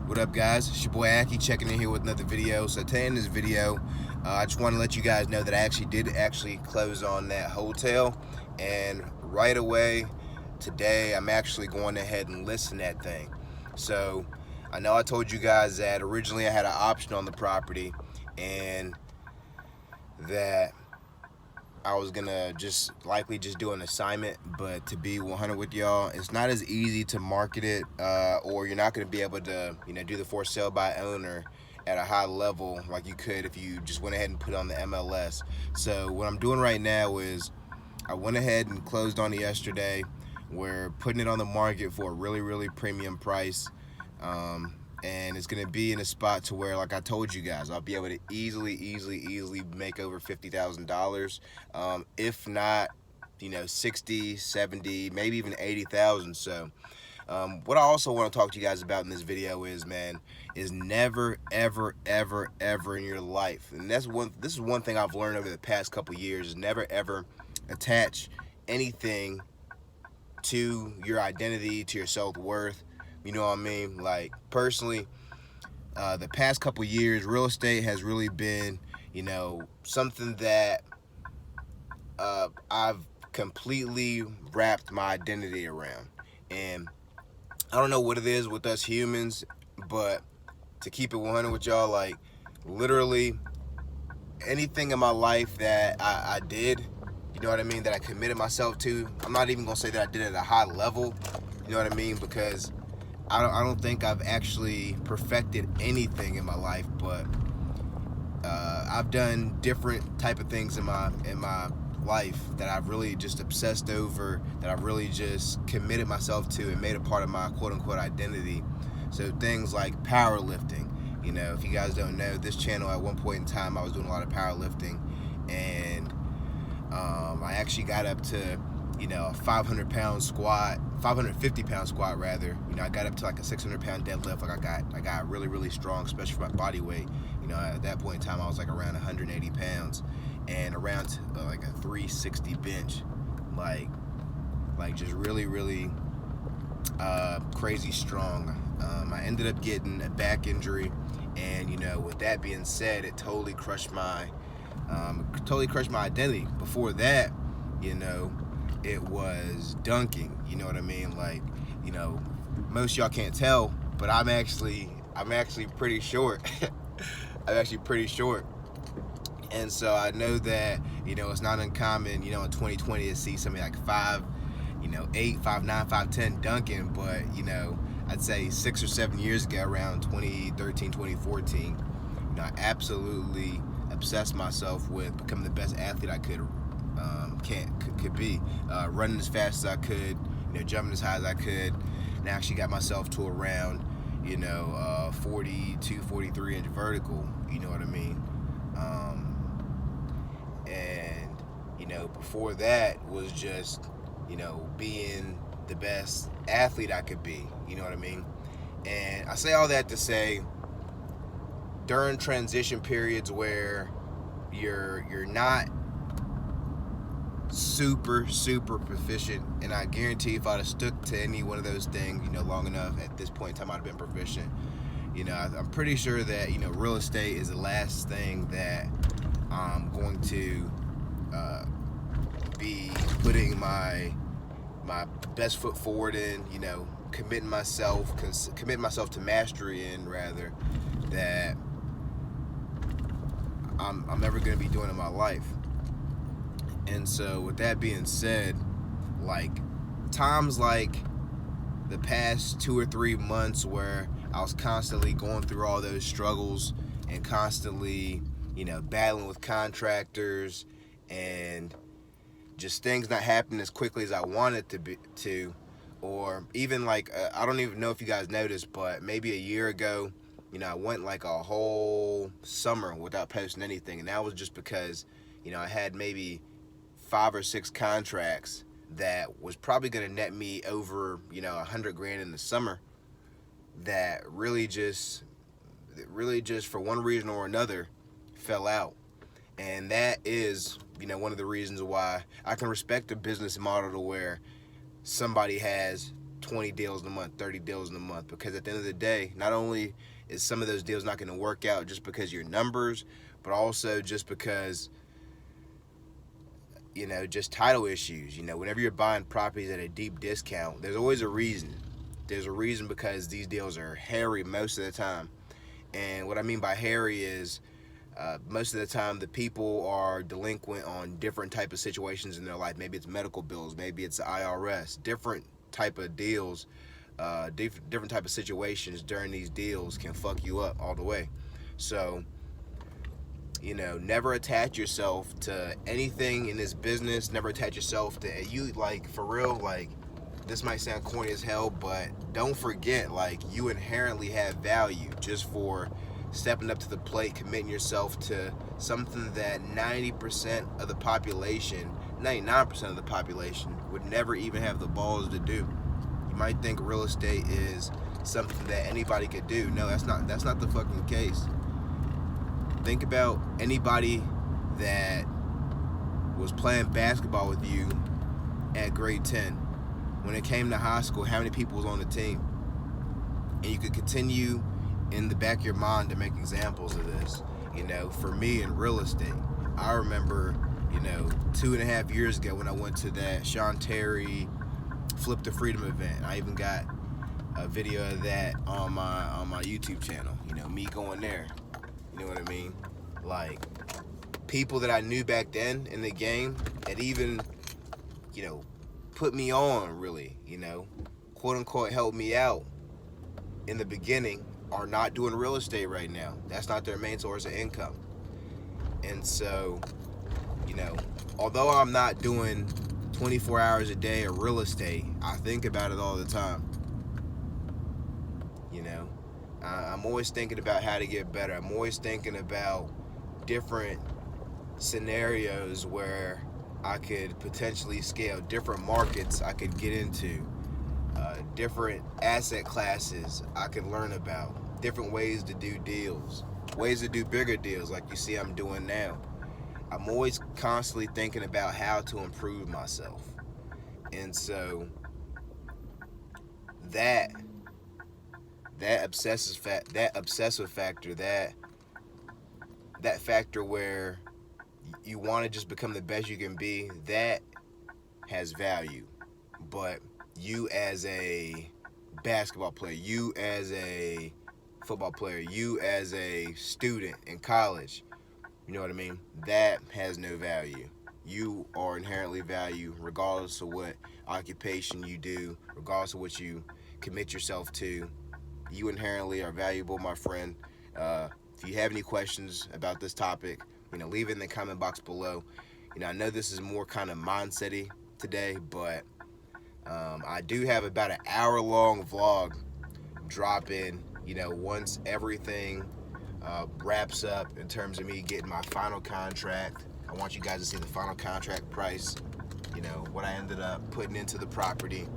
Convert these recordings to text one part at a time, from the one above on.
What up, guys? It's your boy Akie checking in here with another video. So today in this video, I just want to let you guys know that I did close on that hotel, and right away today I'm actually going ahead and listing that thing. So I know I told you guys that originally I had an option on the property and that I was gonna likely do an assignment, but to be 100 with y'all, it's not as easy to market it, or you're not gonna be able to, do the for sale by owner at a high level like you could if you just went ahead and put it on the MLS. So what I'm doing right now is I went ahead and closed on it yesterday. We're putting it on the market for a really premium price. And it's gonna be in a spot to where, like I told you guys, I'll be able to easily make over $50,000, if not 60, 70, maybe even 80,000. So what I also want to talk to you guys about in this video is never ever in your life, and this is one thing I've learned over the past couple years, is never ever attach anything to your identity, to your self-worth. You know what I mean? Like, personally, the past couple years, real estate has really been, something that I've completely wrapped my identity around. And I don't know what it is with us humans, but to keep it 100 with y'all, like, literally anything in my life that I did, you know what I mean, that I committed myself to, I'm not even gonna say that I did it at a high level, you know what I mean, because I don't think I've actually perfected anything in my life, but I've done different type of things in my life that I've really just obsessed over, that I've really just committed myself to and made a part of my quote-unquote identity. So things like powerlifting. If you guys don't know, this channel at one point in time I was doing a lot of powerlifting, and I actually got up to a 500-pound squat, 550-pound squat rather. I got up to like a 600-pound deadlift. Like I got really strong, especially for my body weight. At that point in time I was like around 180 pounds and around like a 360 bench, like just really crazy strong. I ended up getting a back injury, and with that being said, it totally crushed my identity. Before that, it was dunking. You know what I mean? Like, most of y'all can't tell, but I'm actually pretty short. I'm actually pretty short. And so I know that, it's not uncommon, in 2020 to see somebody like 5'8", 5'9", 5'10" dunking, but, I'd say 6 or 7 years ago, around 2013, 2014, I absolutely obsessed myself with becoming the best athlete I could be, running as fast as I could, jumping as high as I could, and I actually got myself to around 42, 43 inch vertical. You know what I mean? And before that was just being the best athlete I could be. You know what I mean? And I say all that to say, during transition periods where you're not super proficient, and I guarantee if I'd have stuck to any one of those things long enough, at this point in time I'd have been proficient. I'm pretty sure that real estate is the last thing that I'm going to be putting my best foot forward in, committing myself to mastery in, rather, that I'm never going to be doing in my life. And so with that being said, like, times like the past 2 or 3 months where I was constantly going through all those struggles and constantly battling with contractors and just things not happening as quickly as I wanted to, or even like I don't even know if you guys noticed, but maybe a year ago, I went like a whole summer without posting anything, and that was just because I had maybe 5 or 6 contracts that was probably going to net me over $100 grand in the summer, that really just for one reason or another fell out. And that is one of the reasons why I can respect a business model to where somebody has 20 deals in a month, 30 deals in a month, because at the end of the day, not only is some of those deals not going to work out just because of your numbers, but also just because, you know, just title issues. You know, whenever you're buying properties at a deep discount, there's always a reason. There's a reason, because these deals are hairy most of the time. And what I mean by hairy is most of the time the people are delinquent on different type of situations in their life. Maybe it's medical bills, maybe it's the IRS, different type of deals, different type of situations during these deals can fuck you up all the way. So, you know, never attach yourself to anything in this business. Never attach yourself to you, like, for real, like, this might sound corny as hell, but don't forget, like, you inherently have value just for stepping up to the plate, committing yourself to something that 90% of the population, 99% of the population would never even have the balls to do. You might think real estate is something that anybody could do. No, that's not the fucking case. Think about anybody that was playing basketball with you at grade 10. When it came to high school, how many people was on the team? And you could continue in the back of your mind to make examples of this. You know, for me in real estate, I remember, you know, 2.5 years ago when I went to that Sean Terry Flip the Freedom event. I even got a video of that on my YouTube channel. You know, me going there. You know what I mean? Like, people that I knew back then in the game that even, you know, put me on, really, you know, quote unquote, helped me out in the beginning, are not doing real estate right now. That's not their main source of income. And so, you know, although I'm not doing 24 hours a day of real estate, I think about it all the time. You know, I'm always thinking about how to get better. I'm always thinking about different scenarios where I could potentially scale, different markets I could get into, different asset classes I could learn about, different ways to do deals, ways to do bigger deals like you see I'm doing now. I'm always constantly thinking about how to improve myself. And so that obsessive factor, that factor where you want to just become the best you can be, that has value. But you as a basketball player, you as a football player, you as a student in college, you know what I mean? That has no value. You are inherently valued regardless of what occupation you do, regardless of what you commit yourself to. You inherently are valuable, my friend. If you have any questions about this topic, you know, leave it in the comment box below. You know, I know this is more kind of mindset-y today, but I do have about an hour-long vlog dropping, you know, once everything wraps up in terms of me getting my final contract. I want you guys to see the final contract price, you know, what I ended up putting into the property,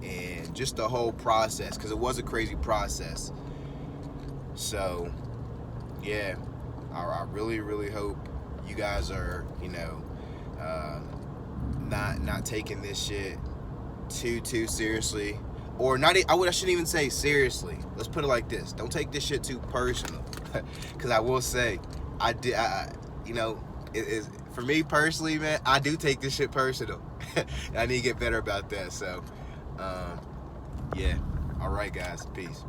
and just the whole process, because it was a crazy process. So, yeah, I really, really hope you guys are, you know, not taking this shit too seriously, or not. I shouldn't even say seriously. Let's put it like this: don't take this shit too personal, because I will say, you know, it is for me personally, man. I do take this shit personal. I need to get better about that. So, yeah. All right, guys. Peace.